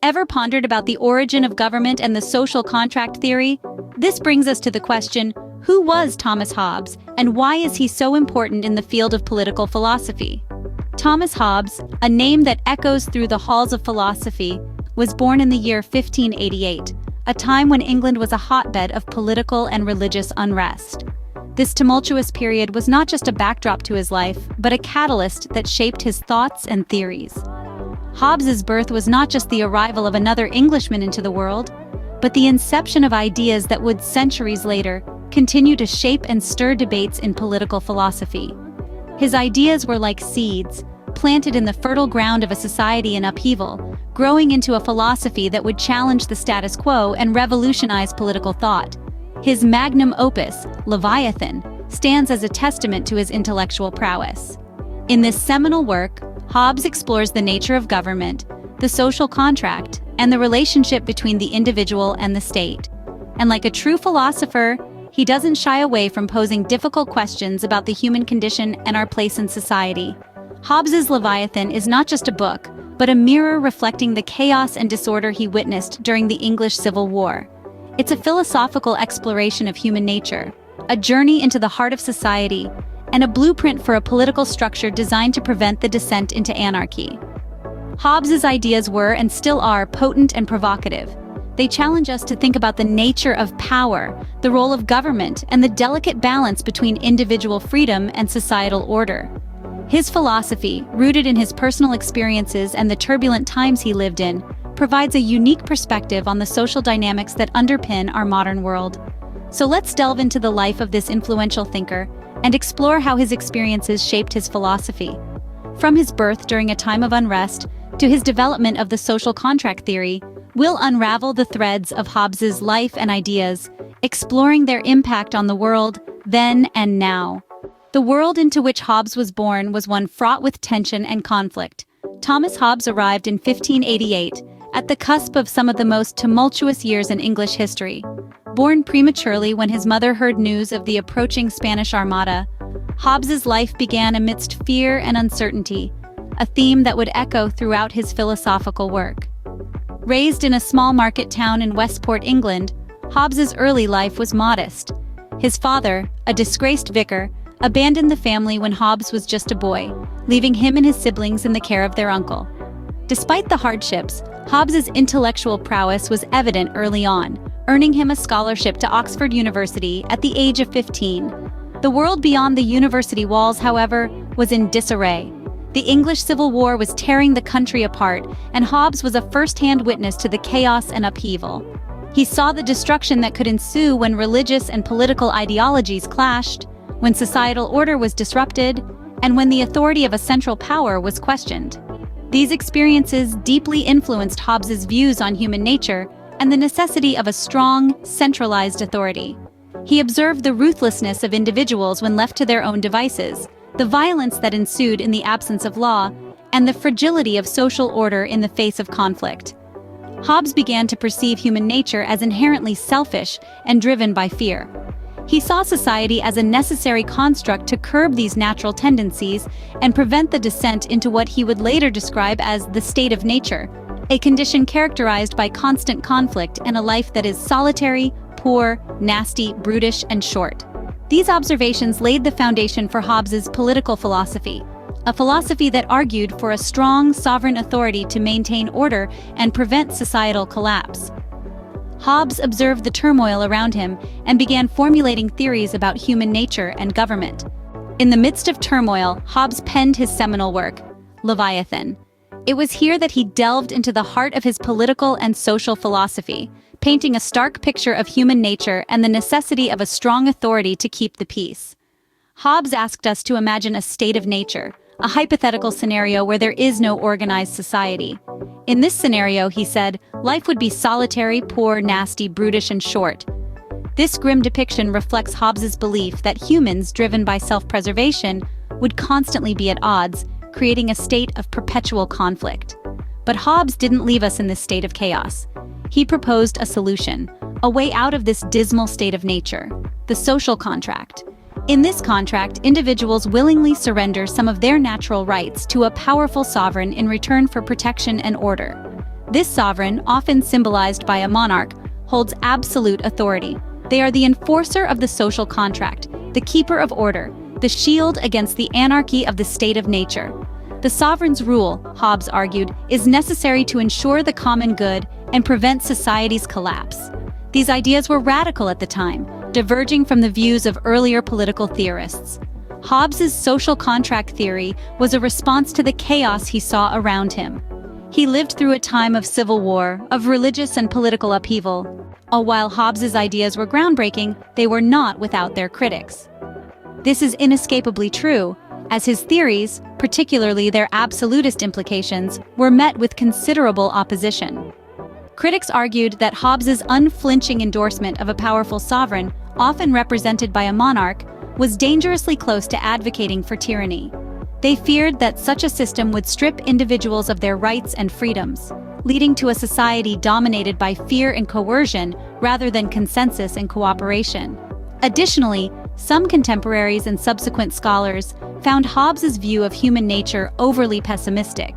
Ever pondered about the origin of government and the social contract theory? This brings us to the question, who was Thomas Hobbes, and why is he so important in the field of political philosophy? Thomas Hobbes, a name that echoes through the halls of philosophy, was born in the year 1588, a time when England was a hotbed of political and religious unrest. This tumultuous period was not just a backdrop to his life, but a catalyst that shaped his thoughts and theories. Hobbes's birth was not just the arrival of another Englishman into the world, but the inception of ideas that would, centuries later, continue to shape and stir debates in political philosophy. His ideas were like seeds, planted in the fertile ground of a society in upheaval, growing into a philosophy that would challenge the status quo and revolutionize political thought. His magnum opus, Leviathan, stands as a testament to his intellectual prowess. In this seminal work, Hobbes explores the nature of government, the social contract, and the relationship between the individual and the state. And like a true philosopher, he doesn't shy away from posing difficult questions about the human condition and our place in society. Hobbes's Leviathan is not just a book, but a mirror reflecting the chaos and disorder he witnessed during the English Civil War. It's a philosophical exploration of human nature, a journey into the heart of society, and a blueprint for a political structure designed to prevent the descent into anarchy. Hobbes's ideas were and still are potent and provocative. They challenge us to think about the nature of power, the role of government, and the delicate balance between individual freedom and societal order. His philosophy, rooted in his personal experiences and the turbulent times he lived in, provides a unique perspective on the social dynamics that underpin our modern world. So let's delve into the life of this influential thinker and explore how his experiences shaped his philosophy. From his birth during a time of unrest to his development of the social contract theory, we'll unravel the threads of Hobbes's life and ideas, exploring their impact on the world then and now. The world into which Hobbes was born was one fraught with tension and conflict. Thomas Hobbes arrived in 1588, at the cusp of some of the most tumultuous years in English history. Born prematurely when his mother heard news of the approaching Spanish Armada, Hobbes's life began amidst fear and uncertainty, a theme that would echo throughout his philosophical work. Raised in a small market town in Westport, England, Hobbes's early life was modest. His father, a disgraced vicar, abandoned the family when Hobbes was just a boy, leaving him and his siblings in the care of their uncle. Despite the hardships, Hobbes's intellectual prowess was evident early on, earning him a scholarship to Oxford University at the age of 15. The world beyond the university walls, however, was in disarray. The English Civil War was tearing the country apart, and Hobbes was a first-hand witness to the chaos and upheaval. He saw the destruction that could ensue when religious and political ideologies clashed, when societal order was disrupted, and when the authority of a central power was questioned. These experiences deeply influenced Hobbes's views on human nature and the necessity of a strong, centralized authority. He observed the ruthlessness of individuals when left to their own devices, the violence that ensued in the absence of law, and the fragility of social order in the face of conflict. Hobbes began to perceive human nature as inherently selfish and driven by fear. He saw society as a necessary construct to curb these natural tendencies and prevent the descent into what he would later describe as the state of nature, a condition characterized by constant conflict and a life that is solitary, poor, nasty, brutish, and short. These observations laid the foundation for Hobbes's political philosophy, a philosophy that argued for a strong, sovereign authority to maintain order and prevent societal collapse. Hobbes observed the turmoil around him and began formulating theories about human nature and government. In the midst of turmoil, Hobbes penned his seminal work, Leviathan. It was here that he delved into the heart of his political and social philosophy, painting a stark picture of human nature and the necessity of a strong authority to keep the peace. Hobbes asked us to imagine a state of nature, a hypothetical scenario where there is no organized society. In this scenario, he said, life would be solitary, poor, nasty, brutish, and short. This grim depiction reflects Hobbes's belief that humans, driven by self-preservation, would constantly be at odds, creating a state of perpetual conflict. But Hobbes didn't leave us in this state of chaos. He proposed a solution, a way out of this dismal state of nature, the social contract. In this contract, individuals willingly surrender some of their natural rights to a powerful sovereign in return for protection and order. This sovereign, often symbolized by a monarch, holds absolute authority. They are the enforcer of the social contract, the keeper of order, the shield against the anarchy of the state of nature. The sovereign's rule, Hobbes argued, is necessary to ensure the common good and prevent society's collapse. These ideas were radical at the time, diverging from the views of earlier political theorists. Hobbes's social contract theory was a response to the chaos he saw around him. He lived through a time of civil war, of religious and political upheaval. While Hobbes's ideas were groundbreaking, they were not without their critics. This is inescapably true, as his theories, particularly their absolutist implications, were met with considerable opposition. Critics argued that Hobbes's unflinching endorsement of a powerful sovereign, often represented by a monarch, was dangerously close to advocating for tyranny. They feared that such a system would strip individuals of their rights and freedoms, leading to a society dominated by fear and coercion rather than consensus and cooperation. Additionally, some contemporaries and subsequent scholars found Hobbes's view of human nature overly pessimistic.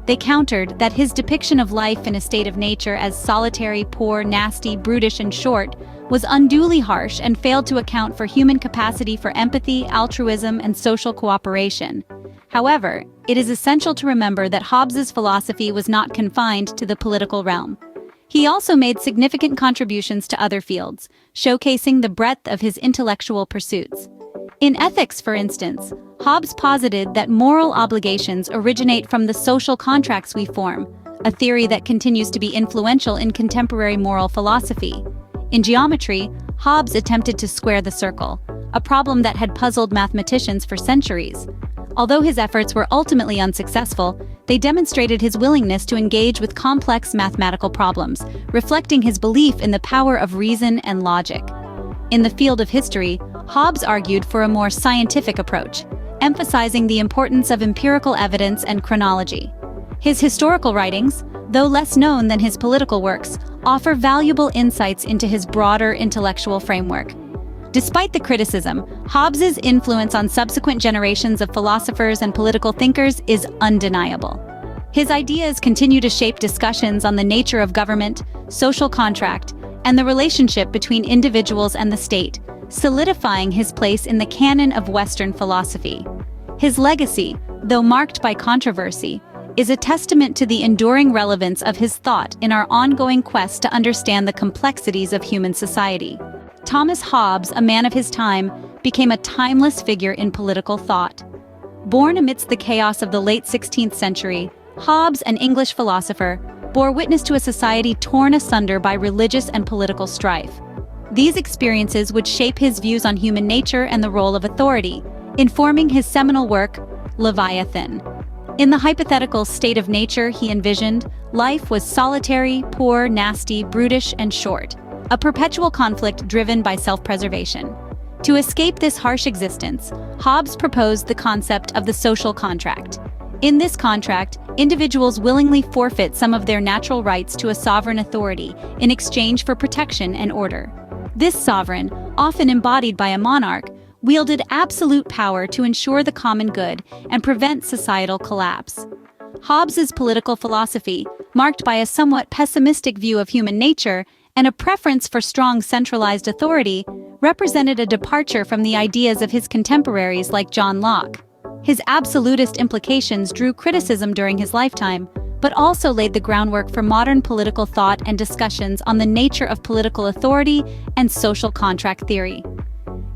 They countered that his depiction of life in a state of nature as solitary, poor, nasty, brutish, and short was unduly harsh and failed to account for human capacity for empathy, altruism, and social cooperation. However, it is essential to remember that Hobbes's philosophy was not confined to the political realm. He also made significant contributions to other fields, showcasing the breadth of his intellectual pursuits. In ethics, for instance, Hobbes posited that moral obligations originate from the social contracts we form, a theory that continues to be influential in contemporary moral philosophy. In geometry, Hobbes attempted to square the circle, a problem that had puzzled mathematicians for centuries. Although his efforts were ultimately unsuccessful, they demonstrated his willingness to engage with complex mathematical problems, reflecting his belief in the power of reason and logic. In the field of history, Hobbes argued for a more scientific approach, emphasizing the importance of empirical evidence and chronology. His historical writings, though less known than his political works, offer valuable insights into his broader intellectual framework. Despite the criticism, Hobbes's influence on subsequent generations of philosophers and political thinkers is undeniable. His ideas continue to shape discussions on the nature of government, social contract, and the relationship between individuals and the state, solidifying his place in the canon of Western philosophy. His legacy, though marked by controversy, is a testament to the enduring relevance of his thought in our ongoing quest to understand the complexities of human society. Thomas Hobbes, a man of his time, became a timeless figure in political thought. Born amidst the chaos of the late 16th century, Hobbes, an English philosopher, bore witness to a society torn asunder by religious and political strife. These experiences would shape his views on human nature and the role of authority, informing his seminal work, Leviathan. In the hypothetical state of nature he envisioned, life was solitary, poor, nasty, brutish, and short, a perpetual conflict driven by self-preservation. To escape this harsh existence, Hobbes proposed the concept of the social contract. In this contract, individuals willingly forfeit some of their natural rights to a sovereign authority in exchange for protection and order. This sovereign, often embodied by a monarch, wielded absolute power to ensure the common good and prevent societal collapse. Hobbes's political philosophy, marked by a somewhat pessimistic view of human nature and a preference for strong centralized authority, represented a departure from the ideas of his contemporaries like John Locke. His absolutist implications drew criticism during his lifetime, but also laid the groundwork for modern political thought and discussions on the nature of political authority and social contract theory.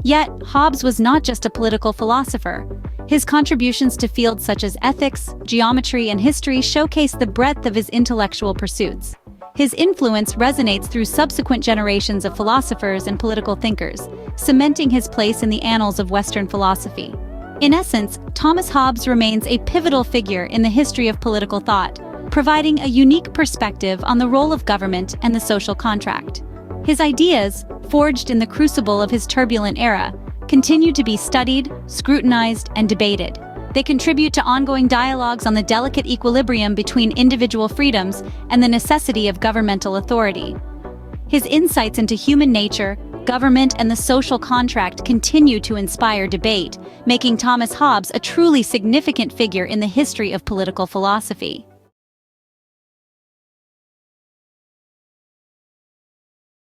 Yet, Hobbes was not just a political philosopher. His contributions to fields such as ethics, geometry, and history showcase the breadth of his intellectual pursuits. His influence resonates through subsequent generations of philosophers and political thinkers, cementing his place in the annals of Western philosophy. In essence, Thomas Hobbes remains a pivotal figure in the history of political thought, providing a unique perspective on the role of government and the social contract. His ideas, forged in the crucible of his turbulent era, continue to be studied, scrutinized, and debated. They contribute to ongoing dialogues on the delicate equilibrium between individual freedoms and the necessity of governmental authority. His insights into human nature, government, and the social contract continue to inspire debate, making Thomas Hobbes a truly significant figure in the history of political philosophy.